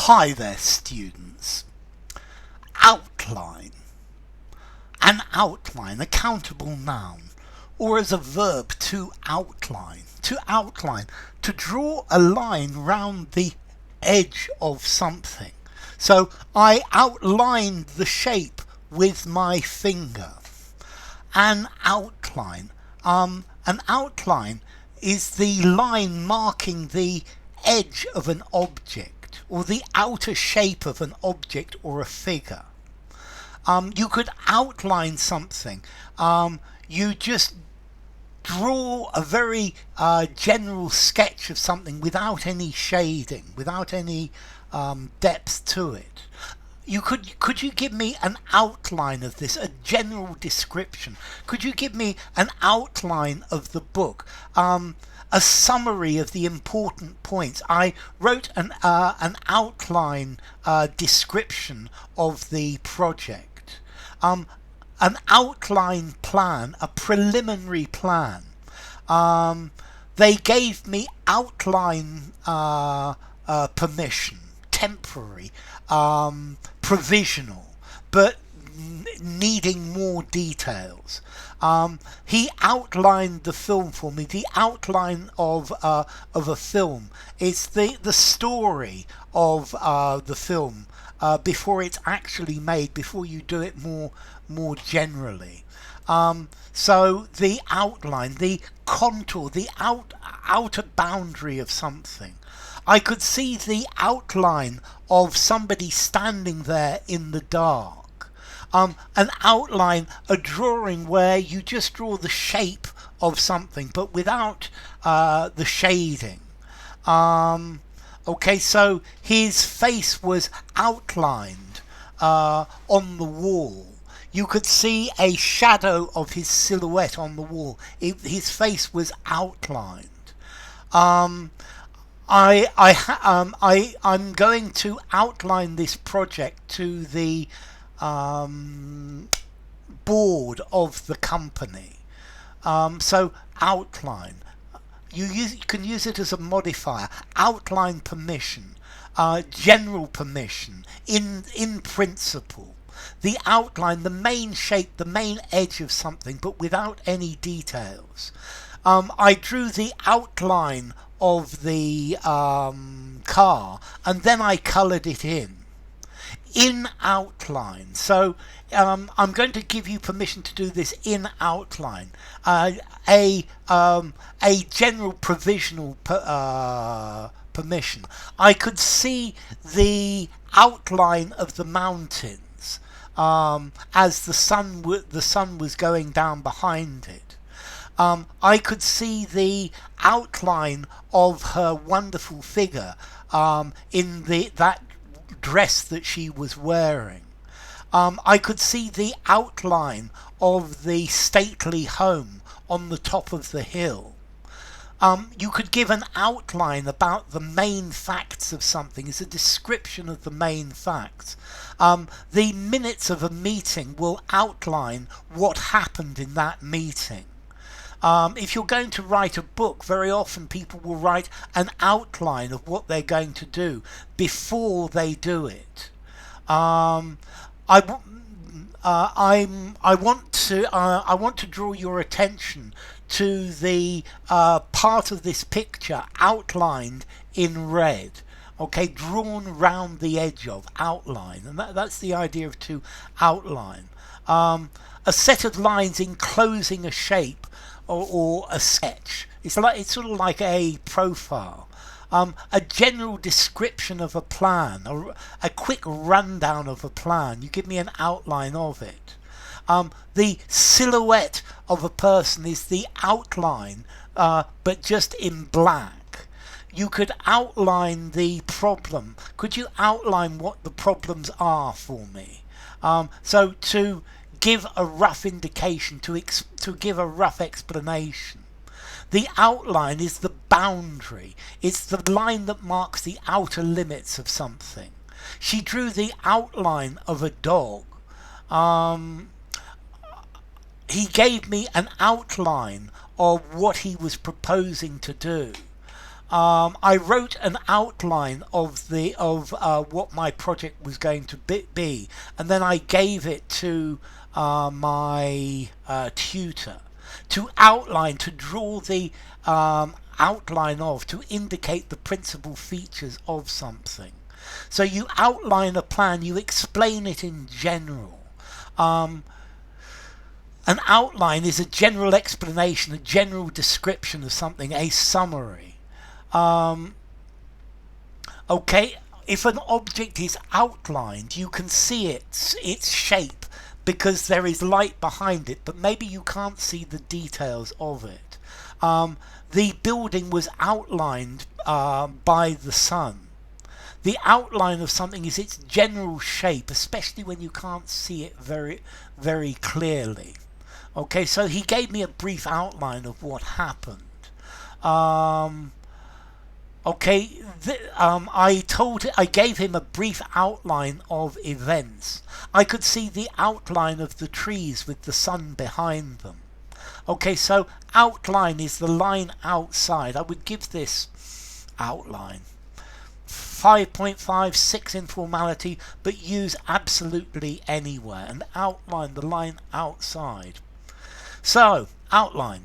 Hi there, students. Outline. An outline, a countable noun, or as a verb, to outline. To outline, to draw a line round the edge of something. So I outlined the shape with my finger. An outline. An outline is the line marking the edge of an object, or the outer shape of an object or a figure. You could outline something. You just draw a very general sketch of something without any shading, without any depth to it. Could you give me an outline of this, a general description? Could you give me an outline of the book? A summary of the important points. I wrote an outline description of the project. An outline plan, a preliminary plan. They gave me outline permission, temporary, provisional, but needing more details. He outlined the film for me. The outline of a film is the story of the film before it's actually made, before you do it more generally. So the outline, the contour, the outer boundary of something. I could see the outline of somebody standing there in the dark. An outline, a drawing where you just draw the shape of something but without the shading. Okay, so his face was outlined on the wall. You could see a shadow of his silhouette on the wall. His face was outlined. I'm going to outline this project to the board of the company. So outline. You can use it as a modifier. Outline permission, general permission, in principle. The outline, the main shape, the main edge of something, but without any details. I drew the outline of the car, and then I coloured it in outline. So I'm going to give you permission to do this in outline. A general provisional permission. I could see the outline of the mountains as the sun was going down behind it. I could see the outline of her wonderful figure in that dress that she was wearing. I could see the outline of the stately home on the top of the hill. You could give an outline about the main facts of something. It's a description of the main facts. The minutes of a meeting will outline what happened in that meeting. If you're going to write a book, very often people will write an outline of what they're going to do before they do it. I want to draw your attention to the part of this picture outlined in red. Okay, drawn round the edge of, outline, and that's the idea of to outline. A set of lines enclosing a shape or a sketch. It's sort of like a profile. A general description of a plan, a quick rundown of a plan. You give me an outline of it. The silhouette of a person is the outline, but just in black. You could outline the problem. Could you outline what the problems are for me? So to give a rough indication, to give a rough explanation. The outline is the boundary. It's the line that marks the outer limits of something. She drew the outline of a dog. He gave me an outline of what he was proposing to do. I wrote an outline of what my project was going to be, and then I gave it to my tutor to outline, to draw the outline of, to indicate the principal features of something. So you outline a plan, you explain it in general. An outline is a general explanation, a general description of something, a summary. Okay, if an object is outlined, you can see its shape because there is light behind it, but maybe you can't see the details of it. The building was outlined by the sun. The outline of something is its general shape, especially when you can't see it very, very clearly. Okay, so he gave me a brief outline of what happened. Okay, I gave him a brief outline of events. I could see the outline of the trees with the sun behind them. Okay, so outline is the line outside. I would give this outline 5.5, 6 in formality, but use absolutely anywhere and outline the line outside. So, outline.